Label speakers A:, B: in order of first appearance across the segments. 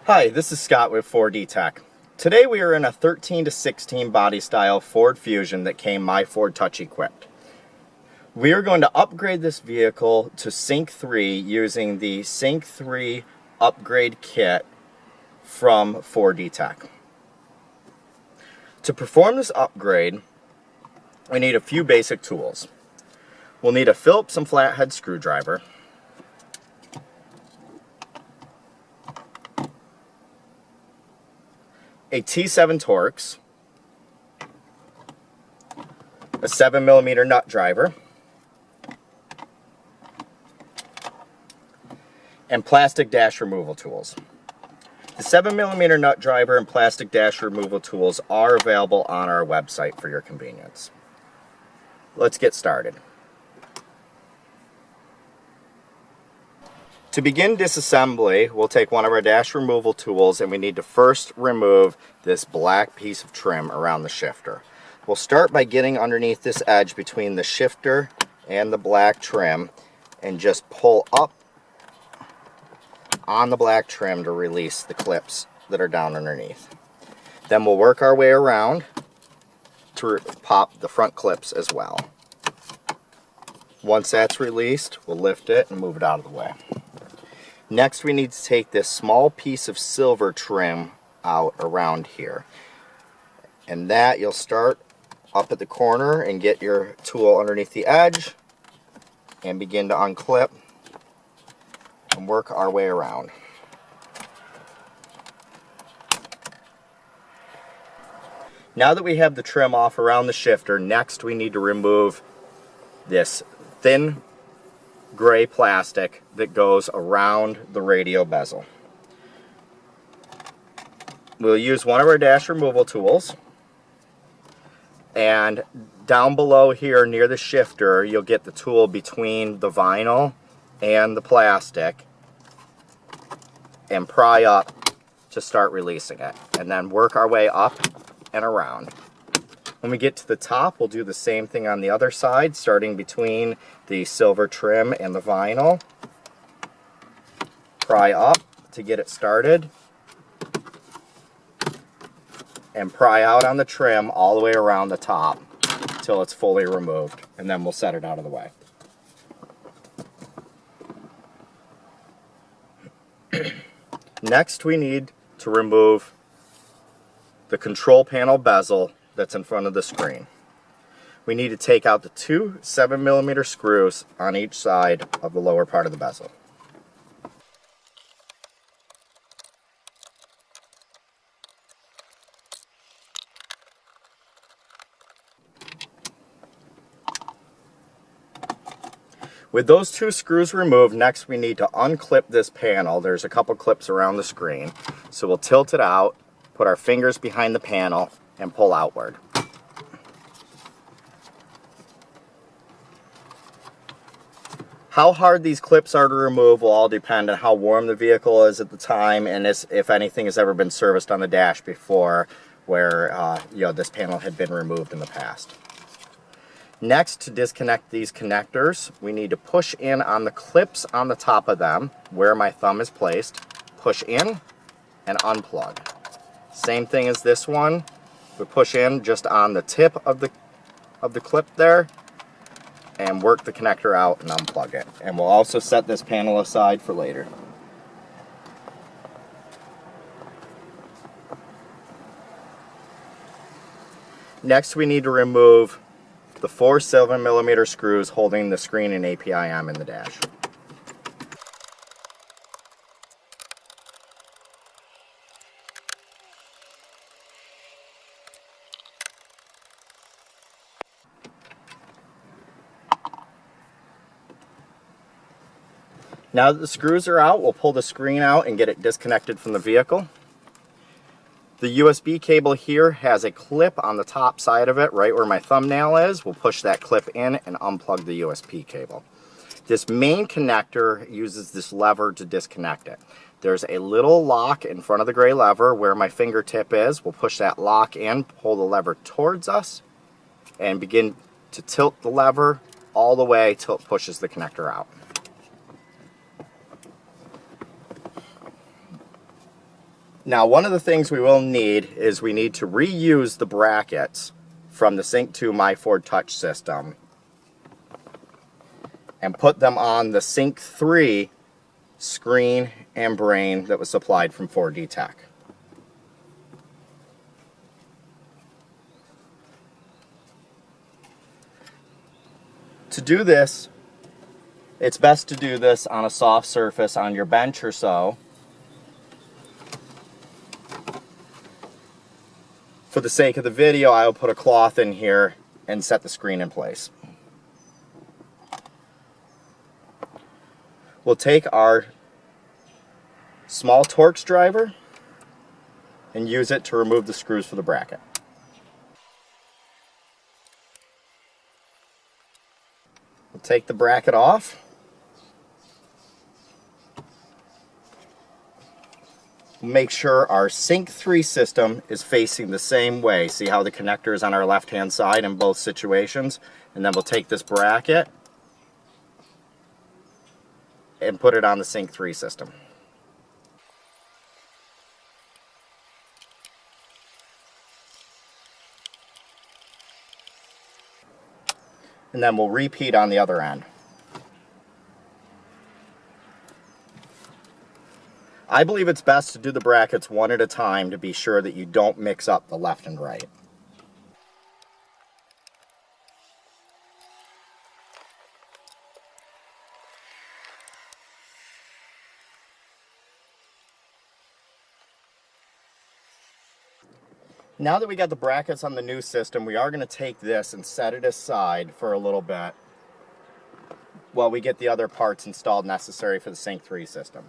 A: Hi, this is Scott with 4D Tech. Today we are in a 13 to 16 body style Ford Fusion that came MyFord Touch equipped. We are going to upgrade this vehicle to Sync 3 using the Sync 3 upgrade kit from 4D Tech. To perform this upgrade, we need a few basic tools. We'll need a Phillips and flathead screwdriver, a T7 Torx, a 7mm nut driver, and plastic dash removal tools. The 7mm nut driver and plastic dash removal tools are available on our website for your convenience. Let's get started. To begin disassembly, we'll take one of our dash removal tools and we need to first remove this black piece of trim around the shifter. We'll start by getting underneath this edge between the shifter and the black trim and just pull up on the black trim to release the clips that are down underneath. Then we'll work our way around to pop the front clips as well. Once that's released, we'll lift it and move it out of the way. Next, we need to take this small piece of silver trim out around here. And that you'll start up at the corner and get your tool underneath the edge and begin to unclip and work our way around. Now that we have the trim off around the shifter, next we need to remove this thin gray plastic that goes around the radio bezel. We'll use one of our dash removal tools, and down below here near the shifter you'll get the tool between the vinyl and the plastic and pry up to start releasing it, and then work our way up and around. When we get to the top, we'll do the same thing on the other side, starting between the silver trim and the vinyl. Pry up to get it started, and pry out on the trim all the way around the top until it's fully removed, and then we'll set it out of the way. Next, we need to remove the control panel bezel that's in front of the screen. We need to take out the two 7mm screws on each side of the lower part of the bezel. With those two screws removed, next we need to unclip this panel. There's a couple clips around the screen. So we'll tilt it out, put our fingers behind the panel, and pull outward. How hard these clips are to remove will all depend on how warm the vehicle is at the time and if anything has ever been serviced on the dash before where this panel had been removed in the past. Next, to disconnect these connectors, we need to push in on the clips on the top of them where my thumb is placed, push in and unplug. Same thing as this one. We push in just on the tip of the clip there and work the connector out and unplug it. And we'll also set this panel aside for later. Next, we need to remove the 4 7mm screws holding the screen and API-M in the dash. Now that the screws are out, we'll pull the screen out and get it disconnected from the vehicle. The USB cable here has a clip on the top side of it, right where my thumbnail is. We'll push that clip in and unplug the USB cable. This main connector uses this lever to disconnect it. There's a little lock in front of the gray lever where my fingertip is. We'll push that lock in, pull the lever towards us, and begin to tilt the lever all the way till it pushes the connector out. Now, one of the things we will need is we need to reuse the brackets from the Sync 2 MyFord Touch system and put them on the Sync 3 screen and brain that was supplied from 4D Tech. To do this, it's best to do this on a soft surface on your bench or so. For the sake of the video, I will put a cloth in here and set the screen in place. We'll take our small Torx driver and use it to remove the screws for the bracket. We'll take the bracket off. Make sure our Sync 3 system is facing the same way. See how the connector is on our left hand side in both situations? And then we'll take this bracket and put it on the Sync 3 system. And then we'll repeat on the other end. I believe it's best to do the brackets one at a time to be sure that you don't mix up the left and right. Now that we got the brackets on the new system, we are going to take this and set it aside for a little bit while we get the other parts installed necessary for the Sync 3 system.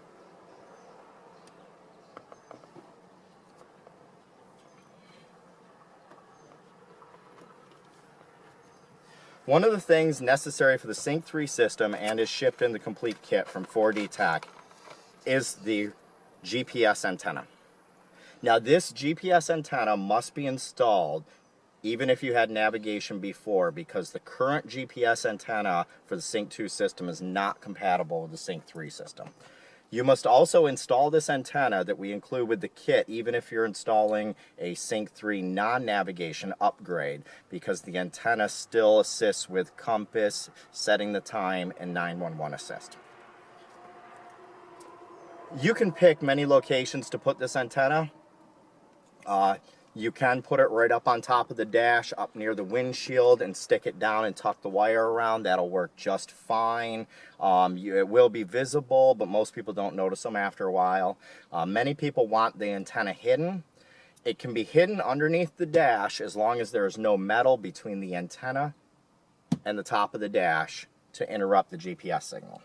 A: One of the things necessary for the Sync 3 system and is shipped in the complete kit from 4D Tech is the GPS antenna. Now, this GPS antenna must be installed even if you had navigation before, because the current GPS antenna for the Sync 2 system is not compatible with the Sync 3 system. You must also install this antenna that we include with the kit even if you're installing a Sync 3 non-navigation upgrade, because the antenna still assists with compass, setting the time, and 911 assist. You can pick many locations to put this antenna. You can put it right up on top of the dash, up near the windshield, and stick it down and tuck the wire around. That'll work just fine. It will be visible, but most people don't notice them after a while. Many people want the antenna hidden. It can be hidden underneath the dash as long as there is no metal between the antenna and the top of the dash to interrupt the GPS signal.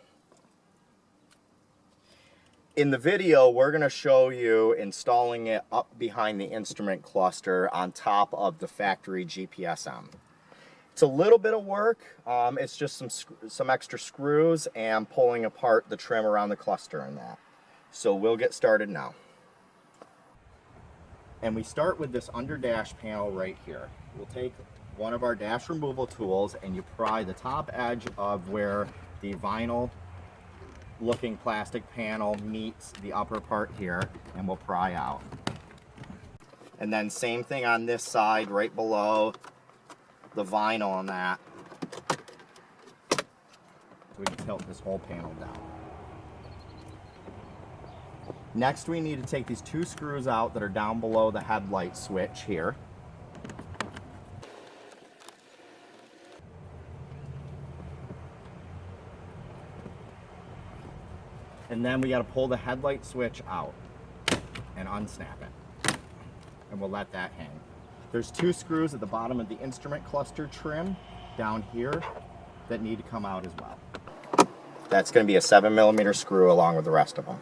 A: In the video, we're going to show you installing it up behind the instrument cluster on top of the factory GPSM. It's a little bit of work. It's just some extra screws and pulling apart the trim around the cluster and that. So we'll get started now. And we start with this under dash panel right here. We'll take one of our dash removal tools and you pry the top edge of where the vinyl looking plastic panel meets the upper part here, and we'll pry out. And then same thing on this side right below the vinyl on that. So we can tilt this whole panel down. Next we need to take these two screws out that are down below the headlight switch here. And then we got to pull the headlight switch out and unsnap it. And we'll let that hang. There's two screws at the bottom of the instrument cluster trim down here that need to come out as well. That's going to be a 7mm screw along with the rest of them.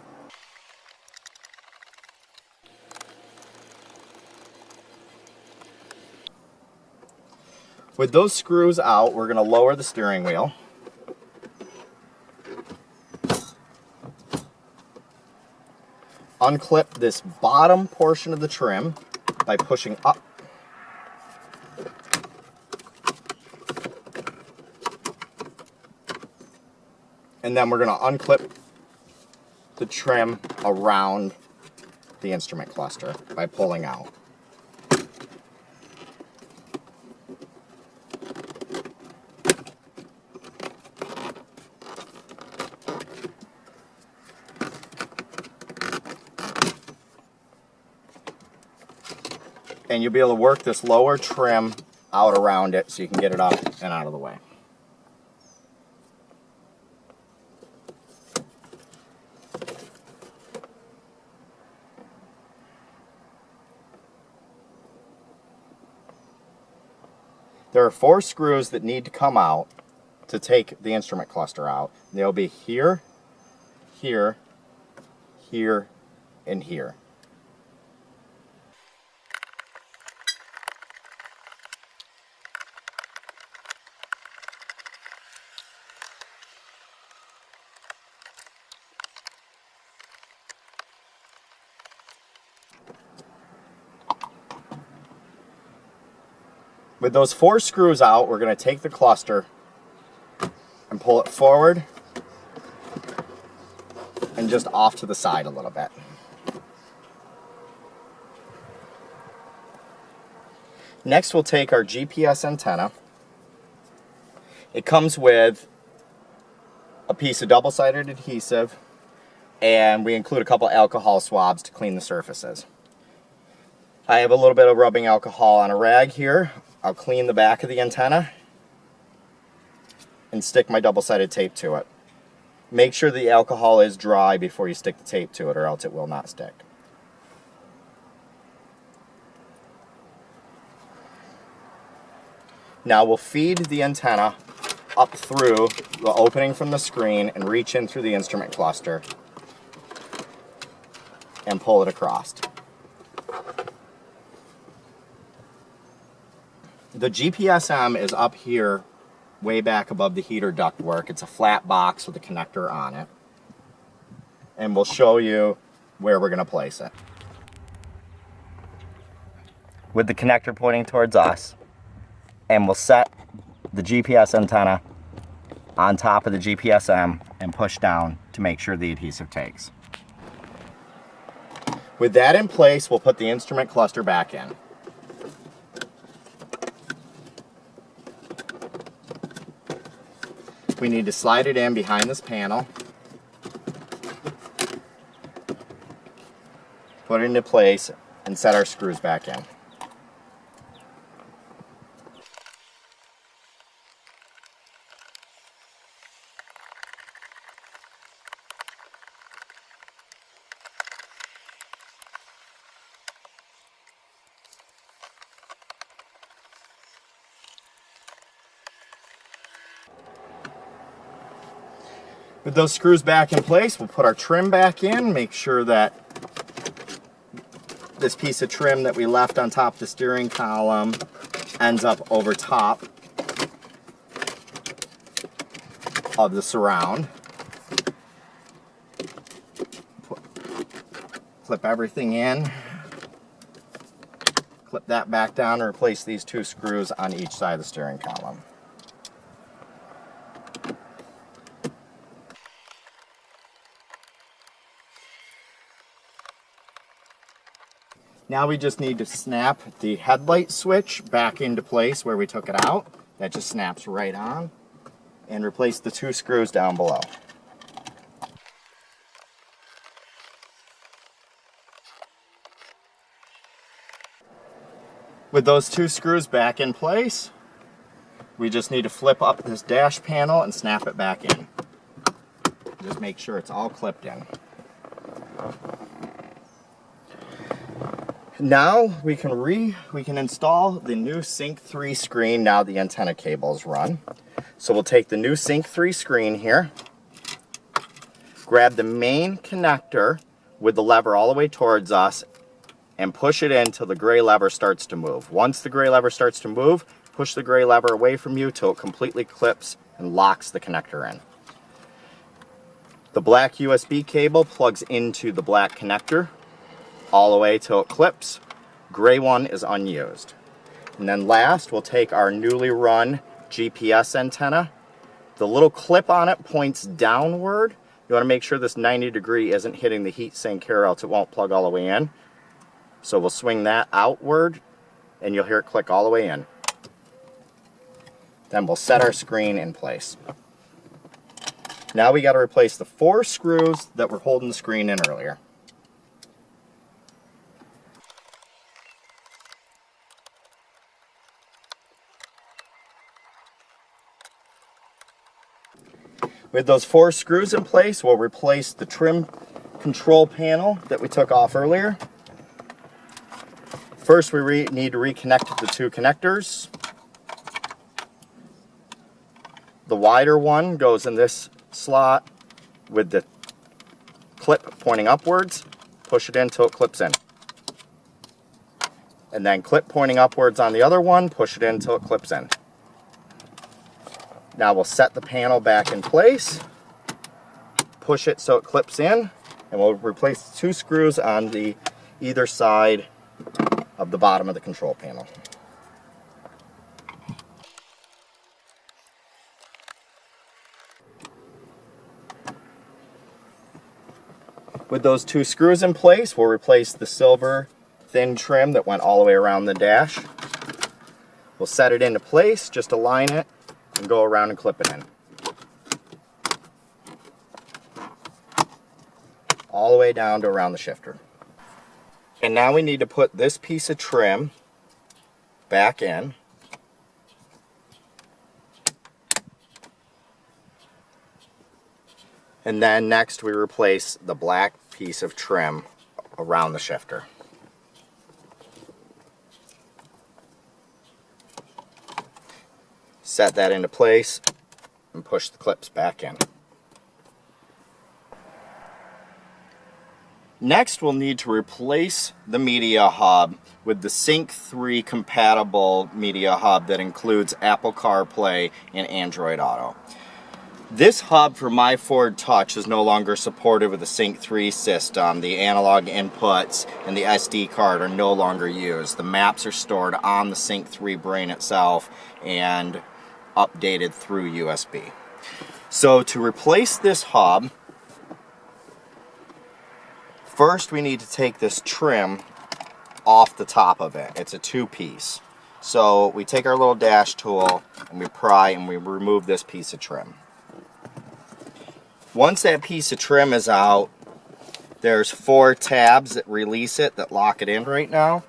A: With those screws out, we're going to lower the steering wheel. Unclip this bottom portion of the trim by pushing up. And then we're going to unclip the trim around the instrument cluster by pulling out. And you'll be able to work this lower trim out around it so you can get it up and out of the way. There are 4 screws that need to come out to take the instrument cluster out. They'll be here, here, here, and here. With those 4 screws out, we're going to take the cluster and pull it forward and just off to the side a little bit. Next, we'll take our GPS antenna. It comes with a piece of double-sided adhesive, and we include a couple alcohol swabs to clean the surfaces. I have a little bit of rubbing alcohol on a rag here. I'll clean the back of the antenna and stick my double-sided tape to it. Make sure the alcohol is dry before you stick the tape to it, or else it will not stick. Now we'll feed the antenna up through the opening from the screen and reach in through the instrument cluster and pull it across. The GPSM is up here way back above the heater ductwork. It's a flat box with a connector on it. And we'll show you where we're going to place it. With the connector pointing towards us, and we'll set the GPS antenna on top of the GPSM and push down to make sure the adhesive takes. With that in place, we'll put the instrument cluster back in. We need to slide it in behind this panel, put it into place, and set our screws back in. With those screws back in place, we'll put our trim back in, make sure that this piece of trim that we left on top of the steering column ends up over top of the surround. Clip everything in, clip that back down, and replace these 2 screws on each side of the steering column. Now we just need to snap the headlight switch back into place where we took it out. That just snaps right on. And replace the 2 screws down below. With those 2 screws back in place, we just need to flip up this dash panel and snap it back in. Just make sure it's all clipped in. Now we can install the new Sync 3 screen now the antenna cable is run. So we'll take the new Sync 3 screen here, grab the main connector with the lever all the way towards us, and push it in until the gray lever starts to move. Once the gray lever starts to move, push the gray lever away from you till it completely clips and locks the connector in. The black USB cable plugs into the black connector all the way till it clips. Gray one is unused. And then last, we'll take our newly run GPS antenna. The little clip on it points downward You want to make sure this 90-degree isn't hitting the heat sink here, or else it won't plug all the way in. So we'll swing that outward, and you'll hear it click all the way in. Then we'll set our screen in place. Now we got to replace the 4 screws that were holding the screen in earlier. With those 4 screws in place, we'll replace the trim control panel that we took off earlier. First, we need to reconnect the 2 connectors. The wider one goes in this slot with the clip pointing upwards. Push it in until it clips in. And then clip pointing upwards on the other one, push it in until it clips in. Now we'll set the panel back in place, push it so it clips in, and we'll replace the 2 screws on the either side of the bottom of the control panel. With those 2 screws in place, we'll replace the silver thin trim that went all the way around the dash. We'll set it into place, just align it, and go around and clip it in. All the way down to around the shifter. And now we need to put this piece of trim back in. And then next we replace the black piece of trim around the shifter. Set that into place and push the clips back in. Next, we'll need to replace the media hub with the Sync 3 compatible media hub that includes Apple CarPlay and Android Auto. This hub for MyFord Touch is no longer supported with the Sync 3 system. The analog inputs and the SD card are no longer used. The maps are stored on the Sync 3 brain itself and updated through USB. So to replace this hub, first we need to take this trim off the top of it. It's a 2-piece. So we take our little dash tool and we pry and we remove this piece of trim. Once that piece of trim is out, there's 4 tabs that release it, that lock it in right now.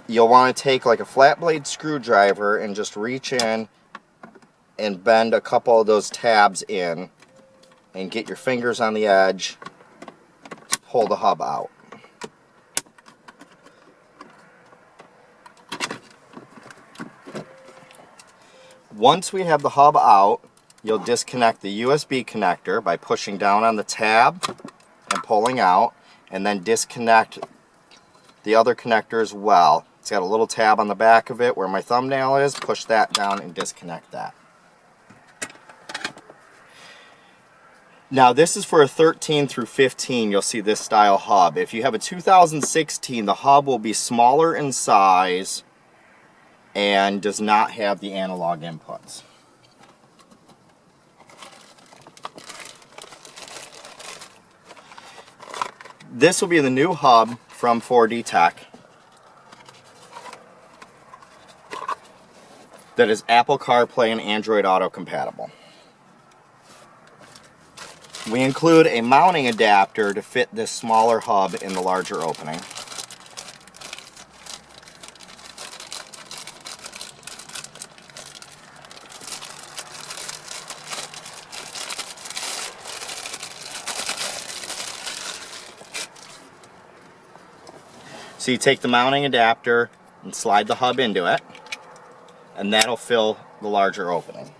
A: You'll want to take like a flat blade screwdriver and just reach in and bend a couple of those tabs in and get your fingers on the edge to pull the hub out. Once we have the hub out, you'll disconnect the USB connector by pushing down on the tab and pulling out, and then disconnect the other connector as well. It's got a little tab on the back of it where my thumbnail is. Push that down and disconnect that. Now this is for a 13 through 15, you'll see this style hub. If you have a 2016, the hub will be smaller in size and does not have the analog inputs. This will be the new hub from 4D Tech that is Apple CarPlay and Android Auto compatible. We include a mounting adapter to fit this smaller hub in the larger opening. So you take the mounting adapter and slide the hub into it, and that'll fill the larger opening.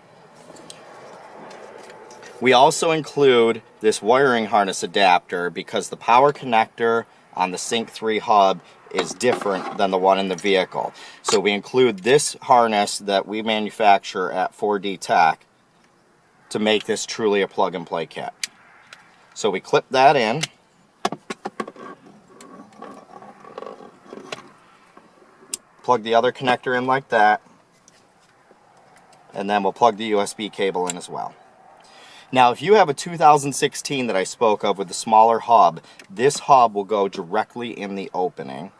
A: We also include this wiring harness adapter because the power connector on the Sync 3 hub is different than the one in the vehicle. So we include this harness that we manufacture at 4D Tech to make this truly a plug-and-play kit. So we clip that in. Plug the other connector in like that, and then we'll plug the USB cable in as well. Now, if you have a 2016 that I spoke of with the smaller hub, this hub will go directly in the opening,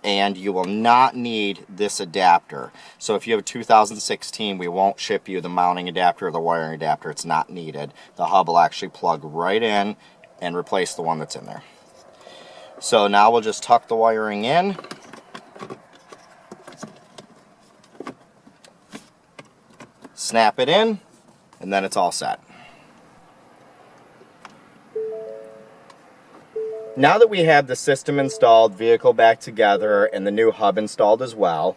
A: and you will not need this adapter. So if you have a 2016, we won't ship you the mounting adapter or the wiring adapter. It's not needed. The hub will actually plug right in and replace the one that's in there. So now we'll just tuck the wiring in. Snap it in, and then it's all set. Now that we have the system installed, vehicle back together, and the new hub installed as well,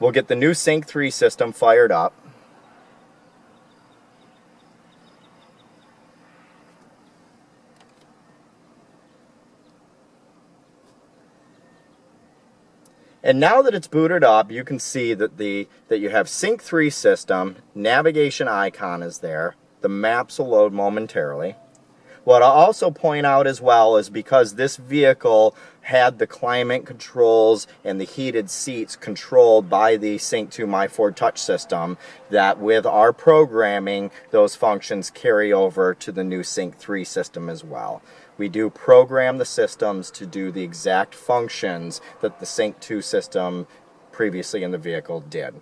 A: we'll get the new Sync 3 system fired up. And now that it's booted up, you can see that you have Sync 3 system, navigation icon is there, the maps will load momentarily. What I'll also point out as well is because this vehicle had the climate controls and the heated seats controlled by the Sync 2 MyFord Touch system, that with our programming, those functions carry over to the new Sync 3 system as well. We do program the systems to do the exact functions that the Sync 2 system previously in the vehicle did.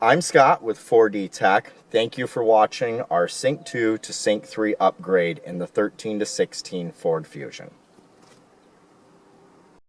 A: I'm Scott with 4D Tech. Thank you for watching our Sync 2 to Sync 3 upgrade in the 13 to 16 Ford Fusion.